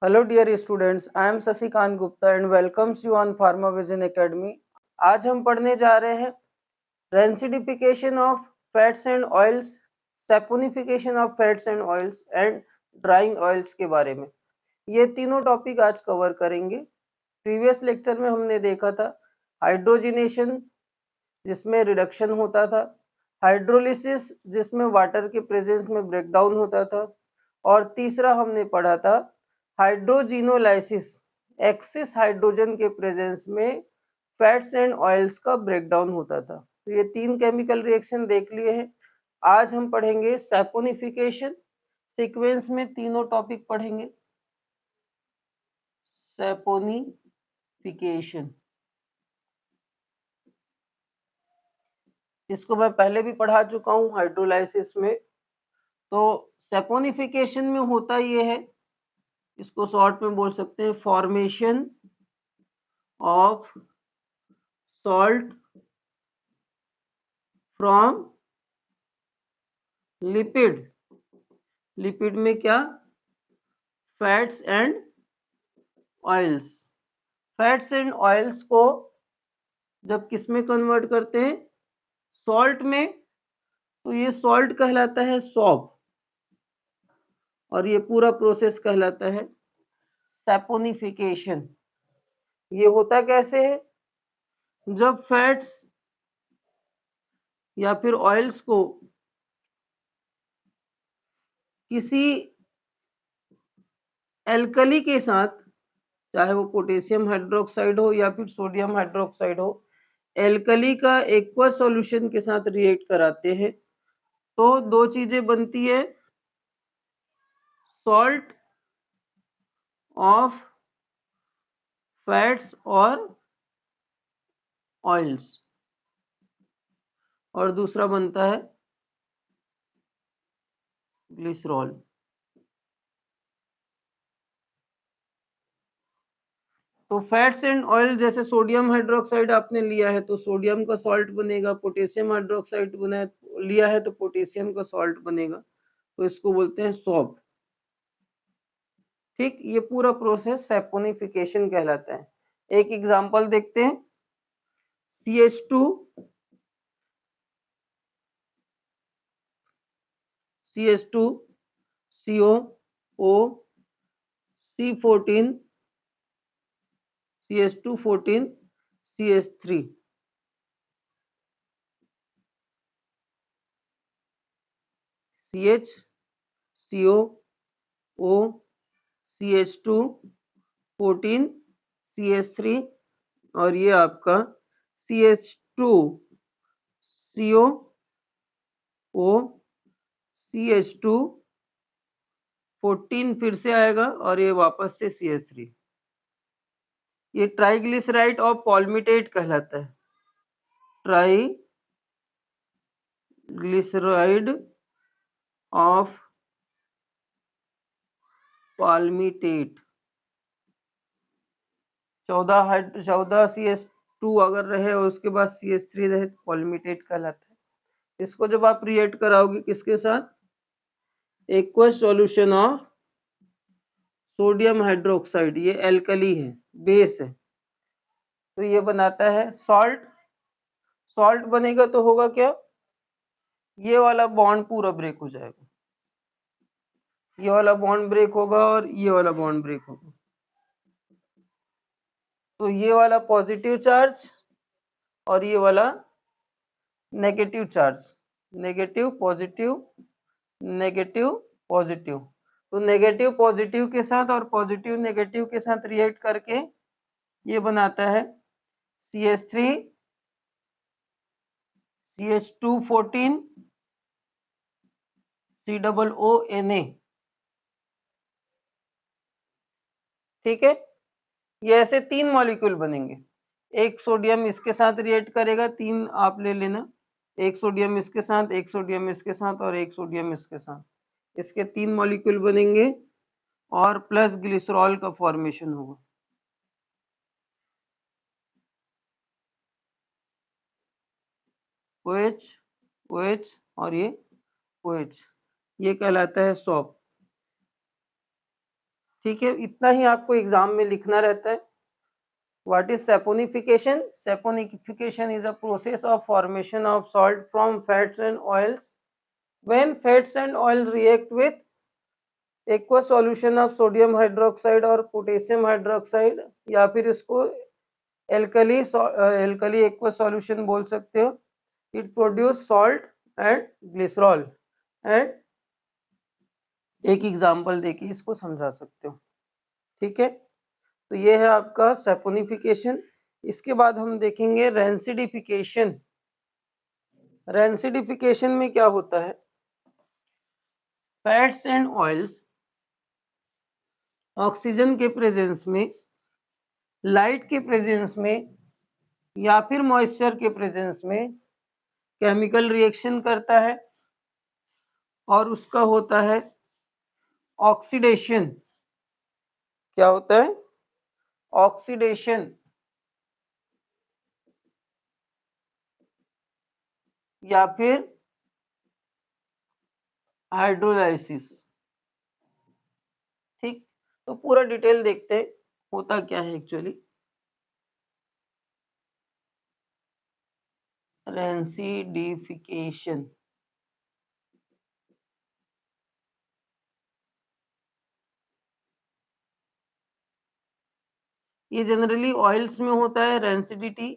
Hello dear students, I am Shashikant Gupta and welcomes you on pharma vision academy. आज हम पढ़ने जा रहे हैं rancidification of fats and oils, saponification of fats and oils and drying oils के बारे में। ये तीनों टॉपिक आज कवर करेंगे। प्रीवियस लेक्चर में हमने देखा था हाइड्रोजिनेशन, जिसमें रिडक्शन होता था, हाइड्रोलिसिस जिसमें वाटर के प्रेजेंस में ब्रेकडाउन होता था, और तीसरा हमने पढ़ा था हाइड्रोजिनोलाइसिस, एक्सिस हाइड्रोजन के प्रेजेंस में फैट्स एंड ऑयल्स का ब्रेकडाउन होता था। तो ये तीन केमिकल रिएक्शन देख लिए हैं। आज हम पढ़ेंगे सैपोनिफिकेशन। सीक्वेंस में तीनों टॉपिक पढ़ेंगे। सैपोनिफिकेशन, इसको मैं पहले भी पढ़ा चुका हूँ हाइड्रोलाइसिस में। तो सैपोनिफिकेशन में होता ये है, इसको शॉर्ट में बोल सकते हैं formation of salt from lipid. Lipid में क्या? Fats and oils. Fats and oils को जब किस में कन्वर्ट करते हैं? सॉल्ट में। तो ये सॉल्ट कहलाता है सॉप, और ये पूरा प्रोसेस कहलाता है सैपोनिफिकेशन। ये होता कैसे है? जब फैट्स या फिर ऑयल्स को किसी एल्कली के साथ, चाहे वो पोटेशियम हाइड्रोक्साइड हो या फिर सोडियम हाइड्रोक्साइड हो, एल्कली का एक्वस सॉल्यूशन के साथ रिएक्ट कराते हैं, तो दो चीजें बनती है, सॉल्ट ऑफ फैट्स और ऑयल्स, और दूसरा बनता है ग्लिसरॉल। तो फैट्स एंड ऑयल, जैसे सोडियम हाइड्रोक्साइड आपने लिया है तो सोडियम का सॉल्ट बनेगा, पोटेशियम हाइड्रोक्साइड बना लिया है तो पोटेशियम का सॉल्ट बनेगा, तो इसको बोलते हैं सॉल्ट। ठीक, ये पूरा प्रोसेस सैपोनिफिकेशन कहलाता है। एक एग्जांपल देखते हैं। CH2 CH2 CO O C14 CH2 14 CH3, CH CO O CH2 14 CH3, और ये आपका CH2 CO O CH2 14 फिर से आएगा, और ये वापस से CH3। ये ट्राइग्लिसराइड ऑफ पॉल्मिटेट कहलाता है। Triglyceride of palmitate. 14 CH2 अगर रहे और उसके बाद CH3 रहे तो पॉल्मिटेट कहलाता है। इसको जब आप रिएक्ट कराओगे किसके साथ? Aqueous solution of sodium hydroxide, ये एल्कली है, बेस है, तो ये बनाता है सॉल्ट। सॉल्ट बनेगा तो होगा क्या? ये वाला बॉन्ड पूरा ब्रेक हो जाएगा, ये वाला बॉन्ड ब्रेक होगा और ये वाला बॉन्ड ब्रेक होगा, तो ये वाला पॉजिटिव चार्ज और ये वाला negative charge, negative positive, negative positive, तो नेगेटिव पॉजिटिव के साथ और पॉजिटिव नेगेटिव के साथ रिएक्ट करके ये बनाता है CH3 CH2 14 COONA। ठीक है, ये ऐसे तीन मॉलिक्यूल बनेंगे। एक सोडियम इसके साथ रिएक्ट करेगा, तीन आप ले लेना, एक सोडियम इसके साथ, एक सोडियम इसके साथ और एक सोडियम इसके साथ, इसके तीन मॉलिक्यूल बनेंगे और प्लस ग्लिसरॉल का फॉर्मेशन होगा। OH OH और ये OH, ये कहलाता है सॉप। ठीक है, इतना ही आपको एग्जाम में लिखना रहता है। What is saponification? Saponification is a process of formation of salt from fats and oils. When fats and oil react with aqueous solution of sodium hydroxide और potassium hydroxide, या फिर इसको एल्कली एक्वस सॉल्यूशन बोल सकते हो, it produce salt and glycerol. And एक example देके इसको समझा सकते हो। ठीक है, तो ये है आपका सैपोनिफिकेशन। इसके बाद हम देखेंगे रेंसिडिफिकेशन। रेंसिडिफिकेशन में क्या होता है, फैट्स एंड ऑयल्स ऑक्सीजन के प्रेजेंस में, लाइट के प्रेजेंस में या फिर मॉइस्चर के प्रेजेंस में केमिकल रिएक्शन करता है और उसका होता है ऑक्सीडेशन। क्या होता है, ऑक्सीडेशन, या फिर हाइड्रोलाइसिस। ठीक, तो पूरा डिटेल देखते हैं होता क्या है एक्चुअली। रेंसिडिफिकेशन, ये जनरली ऑयल्स में होता है रेंसिडिटी।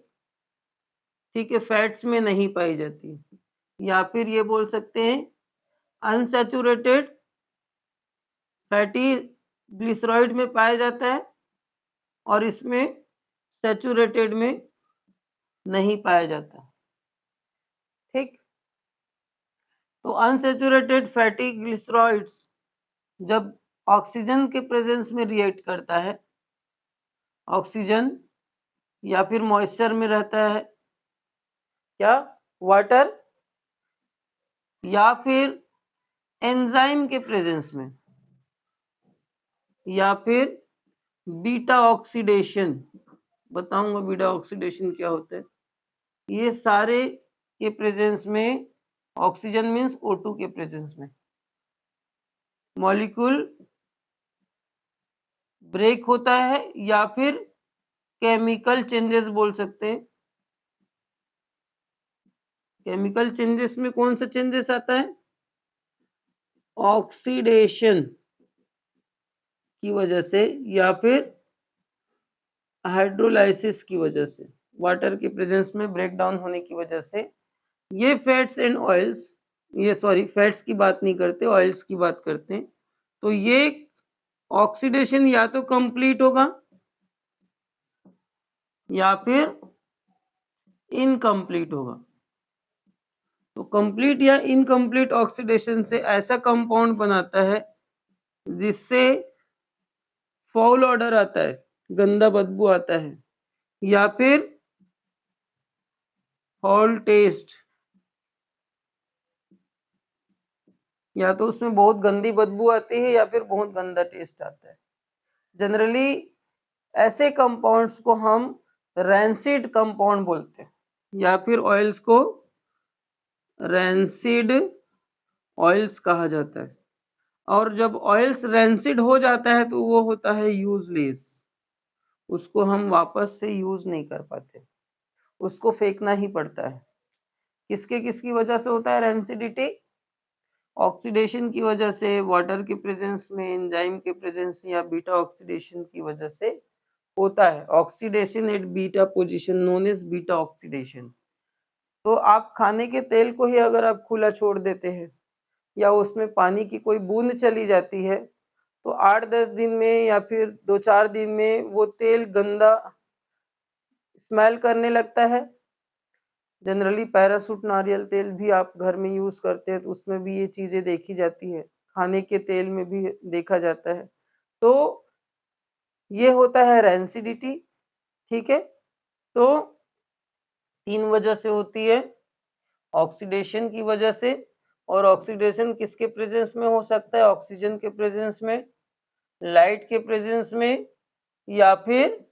ठीक है, फैट्स में नहीं पाई जाती, या फिर ये बोल सकते हैं अनसैचुरेटेड फैटी ग्लिसरॉइड में पाया जाता है और इसमें सैचुरेटेड में नहीं पाया जाता। ठीक, तो अनसैचुरेटेड फैटी ग्लिसरॉइड्स जब ऑक्सीजन के प्रेजेंस में रिएक्ट करता है, ऑक्सीजन या फिर मॉइस्चर में रहता है, क्या, वाटर, या फिर एंजाइम के प्रेजेंस में, या फिर बीटा ऑक्सीडेशन, बताऊंगा बीटा ऑक्सीडेशन क्या होता है, ये सारे के प्रेजेंस में, ऑक्सीजन मींस O2 के प्रेजेंस में मॉलिक्यूल ब्रेक होता है, या फिर केमिकल चेंजेस बोल सकते हैं। केमिकल चेंजेस में कौन सा चेंजेस आता है, ऑक्सीडेशन की वजह से या फिर हाइड्रोलाइसिस की वजह से, वाटर के प्रेजेंस में ब्रेक डाउन होने की वजह से ये फैट्स एंड ऑयल्स, ये सॉरी फैट्स की बात नहीं करते, ऑयल्स की बात करते हैं। तो ये ऑक्सीडेशन या तो कंप्लीट होगा या फिर इनकम्प्लीट होगा। तो कंप्लीट या इनकम्प्लीट ऑक्सीडेशन से ऐसा कंपाउंड बनाता है जिससे फाउल ऑर्डर आता है, गंदा बदबू आता है, या फिर फाउल टेस्ट, या तो उसमें बहुत गंदी बदबू आती है या फिर बहुत गंदा टेस्ट आता है। जनरली ऐसे कंपाउंड्स को हम रैंसिड कंपाउंड बोलते हैं, या फिर ऑयल्स को रैंसिड ऑयल्स कहा जाता है। और जब ऑयल्स रैंसिड हो जाता है तो वो होता है यूजलेस, उसको हम वापस से यूज नहीं कर पाते, उसको फेंकना ही पड़ता है। किसके किसकी वजह से होता है रेंसिडिटी, ऑक्सीडेशन की वजह से, वाटर के प्रेजेंस में, एंजाइम के प्रेजेंस या बीटा ऑक्सीडेशन की वजह से होता है। Oxidation at beta position known as beta oxidation. तो आप खाने के तेल को ही अगर आप खुला छोड़ देते हैं या उसमें पानी की कोई बूंद चली जाती है तो 8-10 दिन में या फिर 2-4 दिन में वो तेल गंदा स्मेल करने लगता है। जनरली पैरासूट नारियल तेल भी आप घर में यूज करते हैं तो उसमें भी ये चीजें देखी जाती है, खाने के तेल में भी देखा जाता है। तो ये होता है रेंसिडिटी। ठीक है, तो 3 वजह से होती है, ऑक्सीडेशन की वजह से, और ऑक्सीडेशन किसके प्रेजेंस में हो सकता है, ऑक्सीजन के प्रेजेंस में, लाइट के प्रेजेंस में, या फिर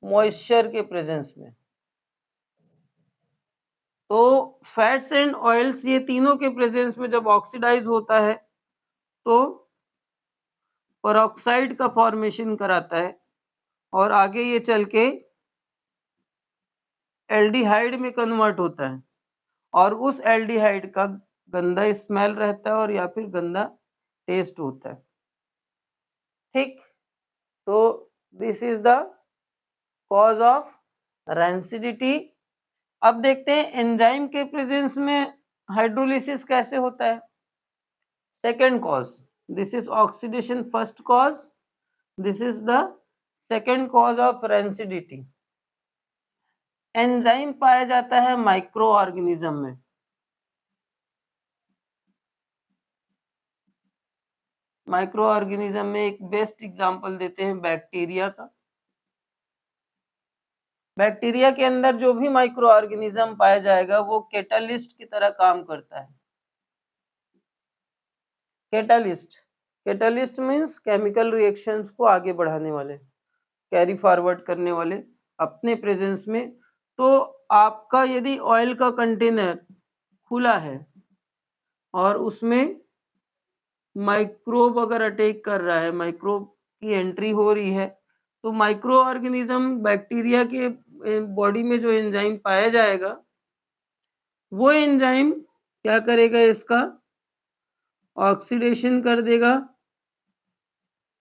मॉइस्चर के प्रेजेंस में। तो फैट्स एंड ऑयल्स ये तीनों के प्रेजेंस में जब ऑक्सीडाइज होता है तो पेरोक्साइड का फॉर्मेशन कराता है और आगे ये चल के एल्डिहाइड में कन्वर्ट होता है और उस एल्डिहाइड का गंदा स्मेल रहता है और या फिर गंदा टेस्ट होता है। ठीक, तो this is the cause of rancidity. अब देखते हैं एंजाइम के प्रेजेंस में हाइड्रोलिसिस कैसे होता है। Second cause, this is oxidation first cause, this is the second cause of rancidity. Enzyme पाया जाता है माइक्रो ऑर्गेनिज्म में। माइक्रो ऑर्गेनिज्म में एक बेस्ट एग्जांपल देते हैं बैक्टीरिया का। बैक्टीरिया के अंदर जो भी माइक्रो ऑर्गेनिज्म पाया जाएगा वो कैटालिस्ट की तरह काम करता है। Catalyst, catalyst means chemical reactions को आगे बढ़ाने वाले, कैरी फॉरवर्ड करने वाले अपने प्रेजेंस में। तो आपका यदि ऑयल का कंटेनर खुला है और उसमें माइक्रोब अगर अटैक कर रहा है, माइक्रोब की एंट्री हो रही है, तो माइक्रो ऑर्गेनिज्म बैक्टीरिया के बॉडी में जो एंजाइम पाया जाएगा वो एंजाइम क्या करेगा, इसका ऑक्सीडेशन कर देगा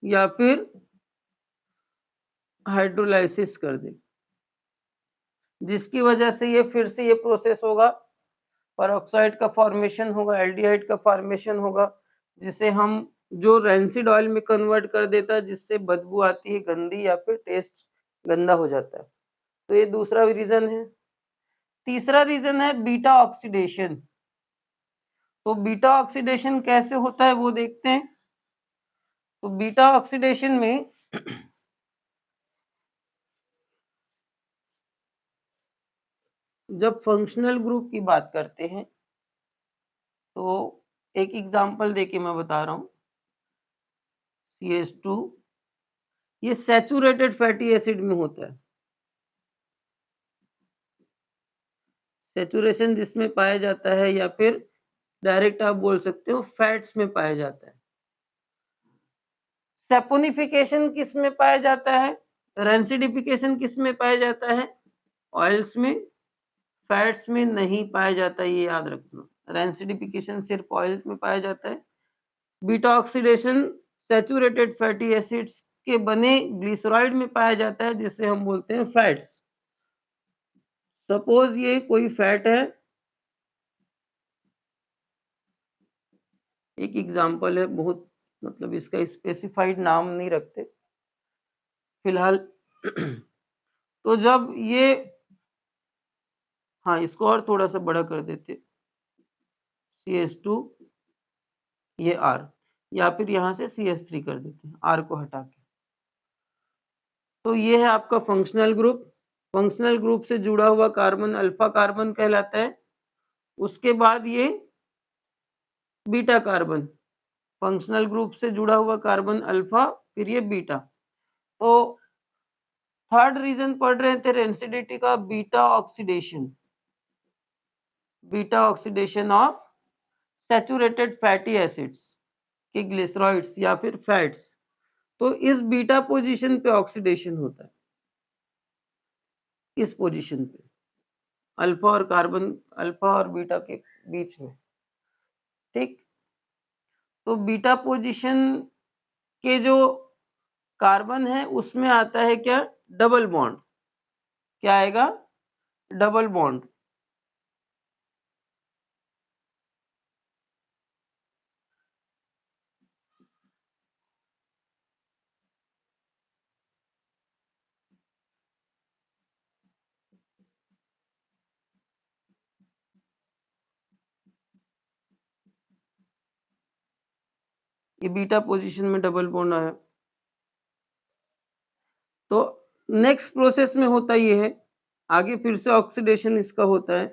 या फिर हाइड्रोलाइसिस कर देगा, जिसकी वजह से ये फिर से ये प्रोसेस होगा, पेरोक्साइड का फॉर्मेशन होगा, एल्डिहाइड का फॉर्मेशन होगा, जिसे हम जो रैंसिड ऑयल में कन्वर्ट कर देता है, जिससे बदबू आती है गंदी या फिर टेस्ट गंदा हो जाता है। तो ये दूसरा रीजन है। तीसरा रीजन है बीटा ऑक्सीडेशन। तो बीटा ऑक्सीडेशन कैसे होता है वो देखते हैं। तो बीटा ऑक्सीडेशन में जब फंक्शनल ग्रुप की बात करते हैं तो एक एग्जांपल देके मैं बता रहा हूं, CH2 ये सैचुरेटेड फैटी एसिड में होता है। सैचुरेशन जिसमें पाया जाता है या फिर डायरेक्ट आप बोल सकते हो फैट्स में पाया जाता है। सैपोनिफिकेशन किस में पाया जाता है, रेंसिडिफिकेशन किस में पाया जाता है, ऑयल्स में, फैट्स में नहीं पाया जाता, ये याद रखना। रेंसिडिफिकेशन सिर्फ ऑयल्स में पाया जाता है। Beta oxidation saturated fatty acids के बने ग्लिसरॉइड में पाया जाता है, जिसे हम बोलते हैं फैट्स। सपोज ये कोई फैट है, एक एग्जांपल है, बहुत मतलब इसका स्पेसिफाइड नाम नहीं रखते फिलहाल। तो जब ये, हाँ इसको और थोड़ा सा बड़ा कर देते, CH2 ये R, या फिर यहाँ से CH3 कर देते हैं, R को हटा के। तो ये है आपका फंक्शनल ग्रुप। फंक्शनल ग्रुप से जुड़ा हुआ कार्बन अल्फा कार्बन कहलाता है। उसके बाद ये बीटा कार्बन, फंक्शनल ग्रुप से जुड़ा हुआ कार्बन अल्फा, फिर ये बीटा। तो थर्ड रीजन पढ़ रहे थे रेंसिडिटी का, beta oxidation. Beta oxidation of saturated fatty acids के ग्लिसरॉइड्स या फिर फैट्स। तो इस बीटा पोजीशन पे ऑक्सीडेशन होता है, इस पोजीशन पे अल्फा और कार्बन, अल्फा और बीटा के बीच में। ठीक, तो बीटा पोजीशन के जो कार्बन है उसमें आता है क्या, डबल बॉन्ड। क्या आएगा, डबल बॉन्ड। ये बीटा पोजीशन में डबल बॉन्ड आया। तो नेक्स्ट प्रोसेस में होता ये है, आगे फिर से ऑक्सीडेशन इसका होता है।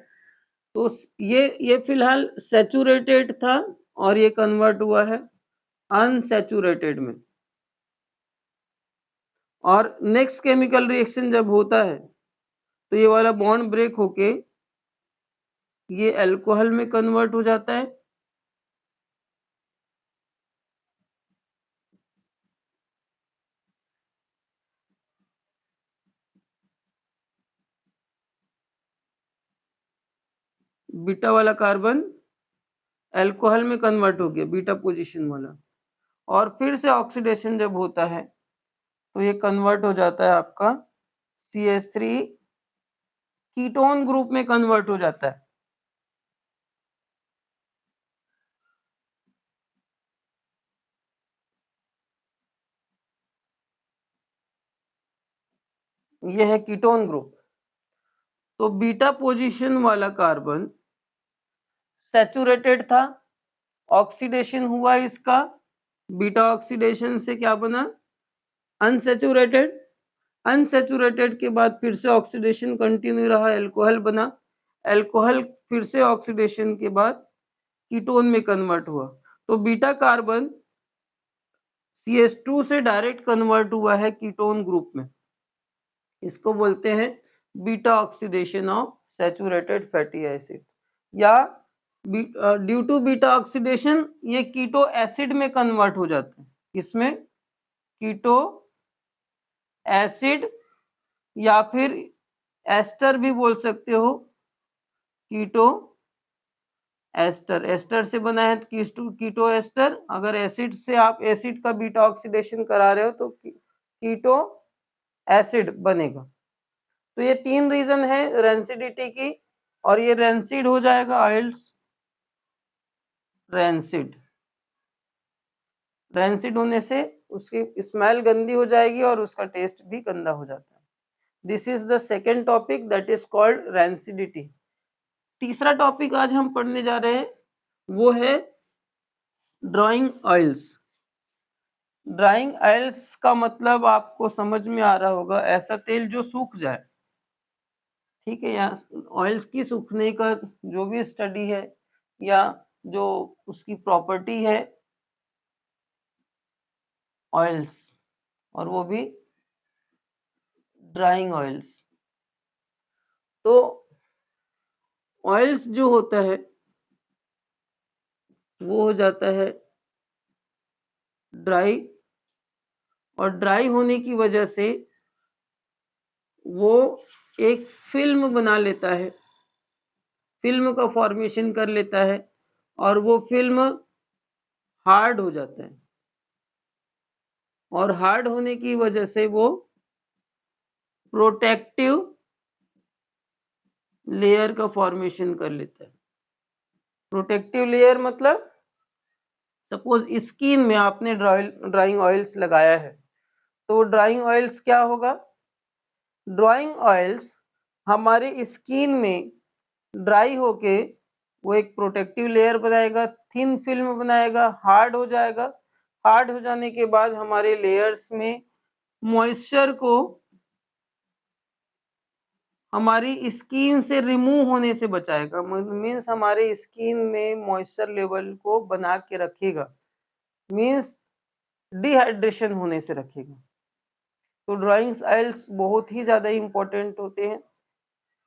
तो ये फिलहाल सैचुरेटेड था और ये कन्वर्ट हुआ है अनसैचुरेटेड में। और नेक्स्ट केमिकल रिएक्शन जब होता है तो ये वाला बॉन्ड ब्रेक होके ये अल्कोहल में कन्वर्ट हो जाता है। बीटा वाला कार्बन अल्कोहल में कन्वर्ट हो गया, बीटा पोजीशन वाला, और फिर से ऑक्सीडेशन जब होता है तो ये कन्वर्ट हो जाता है आपका CH3 कीटोन ग्रुप में कन्वर्ट हो जाता है। ये है कीटोन ग्रुप। तो बीटा पोजीशन वाला कार्बन सैचुरेटेड था, ऑक्सीडेशन हुआ इसका, बीटा ऑक्सीडेशन से क्या बना, अनसैचुरेटेड। अनसैचुरेटेड के बाद फिर से ऑक्सीडेशन कंटिन्यू रहा, अल्कोहल बना, अल्कोहल फिर से ऑक्सीडेशन के बाद कीटोन में कन्वर्ट हुआ। तो बीटा कार्बन CH2 से डायरेक्ट कन्वर्ट हुआ है कीटोन ग्रुप में, इसको बोलते हैं beta oxidation of saturated fatty acid, या ड्यू टू बीटा ऑक्सीडेशन ये कीटो एसिड में कन्वर्ट हो जाते हैं। इसमें कीटो एसिड, या फिर एस्टर भी बोल सकते हो, कीटो एस्टर, एस्टर से बना है कीटो एस्टर। अगर एसिड से आप एसिड का बीटा ऑक्सीडेशन करा रहे हो तो कीटो एसिड बनेगा। तो ये तीन रीजन है रेंसिडिटी की, और ये रेंसिड हो जाएगा ऑयल्स, रेंसिड। रेंसिड होने से उसकी स्मेल गंदी हो जाएगी और उसका टेस्ट भी गंदा हो जाता है। This is the second topic, that is called rancidity. तीसरा टॉपिक आज हम पढ़ने जा रहे हैं वो है ड्राइंग ऑयल्स। ड्राइंग ऑयल्स का मतलब आपको समझ में आ रहा होगा, ऐसा तेल जो सूख जाए, ठीक है। या ऑयल्स की सूखने का जो भी स्टडी है या जो उसकी प्रॉपर्टी है ऑयल्स, और वो भी ड्राइंग ऑयल्स। तो ऑयल्स जो होता है वो हो जाता है ड्राई, और ड्राई होने की वजह से वो एक फिल्म बना लेता है, फिल्म का फॉर्मेशन कर लेता है, और वो फिल्म हार्ड हो जाता है, और हार्ड होने की वजह से वो प्रोटेक्टिव लेयर का फॉर्मेशन कर लेता है। प्रोटेक्टिव लेयर मतलब सपोज स्किन में आपने ड्राइंग ऑयल्स लगाया है, तो ड्राइंग ऑयल्स क्या होगा, ड्राइंग ऑयल्स हमारे स्किन में ड्राई होके वो एक प्रोटेक्टिव लेयर बनाएगा, थिन फिल्म बनाएगा, हार्ड हो जाएगा। हार्ड हो जाने के बाद हमारे लेयर्स में मॉइस्चर को हमारी स्किन से रिमूव होने से बचाएगा, मीन्स हमारे स्किन में मॉइस्चर लेवल को बना के रखेगा, मीन्स डिहाइड्रेशन होने से रखेगा। तो ड्राइंग ऑयल्स बहुत ही ज्यादा इंपॉर्टेंट होते हैं।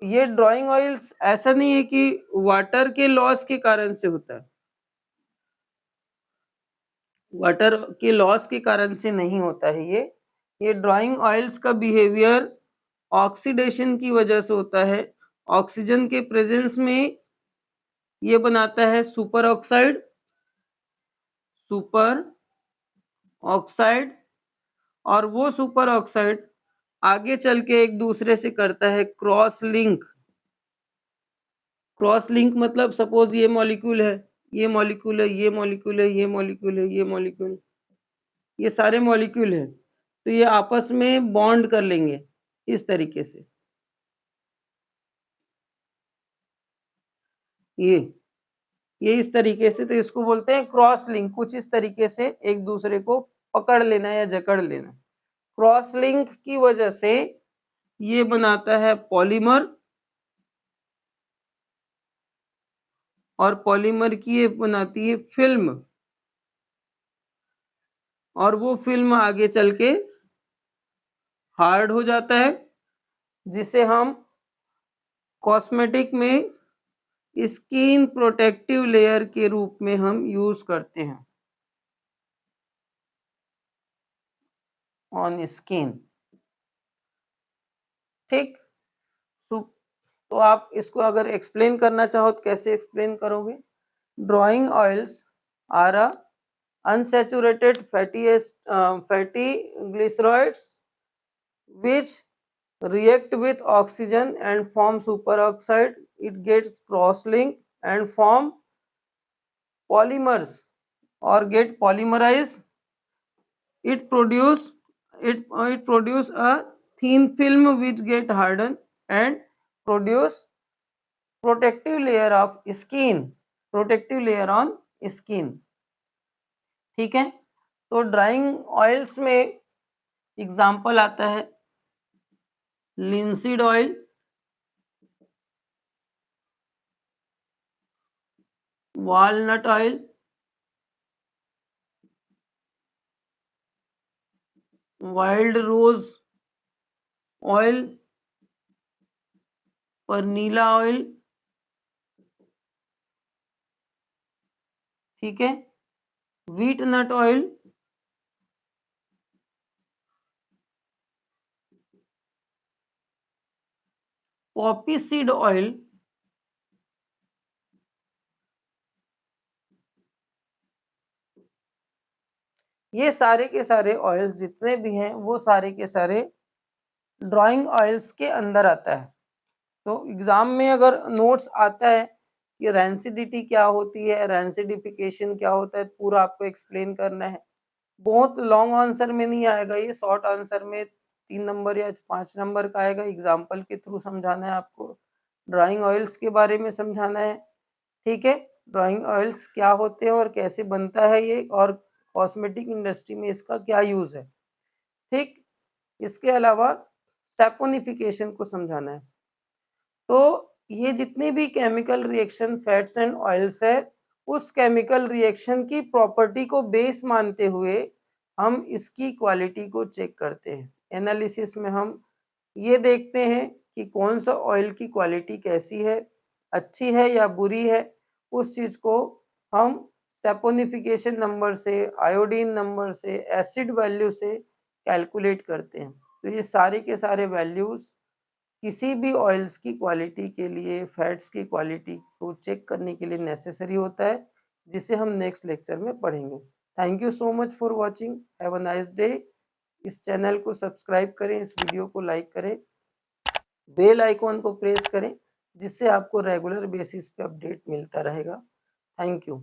ये ड्राइंग ऑयल्स ऐसा नहीं है कि वाटर के लॉस के कारण से होता है, वाटर के लॉस के कारण से नहीं होता है। ये ड्राइंग ऑयल्स का बिहेवियर ऑक्सीडेशन की वजह से होता है। ऑक्सीजन के प्रेजेंस में ये बनाता है सुपर ऑक्साइड, सुपर ऑक्साइड, और वो सुपर ऑक्साइड आगे चल के एक दूसरे से करता है क्रॉस लिंक। क्रॉस लिंक मतलब सपोज ये मॉलिक्यूल है, ये मॉलिक्यूल है, ये मॉलिक्यूल है, ये मॉलिक्यूल है, ये मॉलिक्यूल, ये सारे मॉलिक्यूल है, तो ये आपस में बॉन्ड कर लेंगे इस तरीके से। ये इस तरीके से, तो इसको बोलते हैं क्रॉस लिंक। कुछ इस तरीके से एक दूसरे को पकड़ लेना या जकड़ लेना। क्रॉस लिंक की वजह से ये बनाता है पॉलीमर, और पॉलीमर की ये बनाती है फिल्म, और वो फिल्म आगे चल के हार्ड हो जाता है, जिसे हम कॉस्मेटिक में स्किन प्रोटेक्टिव लेयर के रूप में हम यूज करते हैं ऑन स्किन, ठीक। तो आप इसको अगर एक्सप्लेन करना चाहो तो कैसे एक्सप्लेन करोगे? Drying oils are a unsaturated fatty glycerides which react with oxygen and form superoxide. It gets cross-linked and form polymers or get polymerized. It produce it produce a thin film which get hardened and produce protective layer of skin, protective layer on skin. ठीक है, तो drawing oils में example आता है linseed oil, walnut oil, wild rose oil, perilla oil, ठीक है, wheat nut oil, poppy seed oil, ये सारे के सारे ऑयल्स जितने भी हैं वो सारे के सारे ड्राइंग ऑयल्स के अंदर आता है। तो एग्जाम में अगर नोट्स आता है कि रेंसिडिटी क्या होती है, रेंसिडिफिकेशन क्या होता है, पूरा आपको एक्सप्लेन करना है। बहुत लॉन्ग आंसर में नहीं आएगा, ये शॉर्ट आंसर में 3 नंबर या 5 नंबर का आएगा। एग्जाम्पल के थ्रू समझाना है आपको, ड्राइंग ऑयल्स के बारे में समझाना है, ठीक है। ड्राइंग ऑयल्स क्या होते हैं और कैसे बनता है ये, और कॉस्मेटिक इंडस्ट्री में इसका क्या यूज है, ठीक। इसके अलावा सैपोनिफिकेशन को समझाना है। तो ये जितने भी chemical reaction fats and oils है, उस केमिकल रिएक्शन की प्रॉपर्टी को बेस मानते हुए हम इसकी क्वालिटी को चेक करते हैं। एनालिसिस में हम ये देखते हैं कि कौन सा ऑयल की क्वालिटी कैसी है, अच्छी है या बुरी है। उस चीज को हम सैपोनिफिकेशन नंबर से, आयोडीन नंबर से, एसिड वैल्यू से कैलकुलेट करते हैं। तो ये सारे के सारे वैल्यूज किसी भी ऑयल्स की क्वालिटी के लिए, फैट्स की क्वालिटी को चेक करने के लिए नेसेसरी होता है, जिसे हम नेक्स्ट लेक्चर में पढ़ेंगे। Thank you so much for watching, have a nice day. इस चैनल को सब्सक्राइब करें, इस वीडियो को लाइक करें, बेल आइकॉन को प्रेस करें, जिससे आपको रेगुलर बेसिस पे अपडेट मिलता रहेगा। Thank you.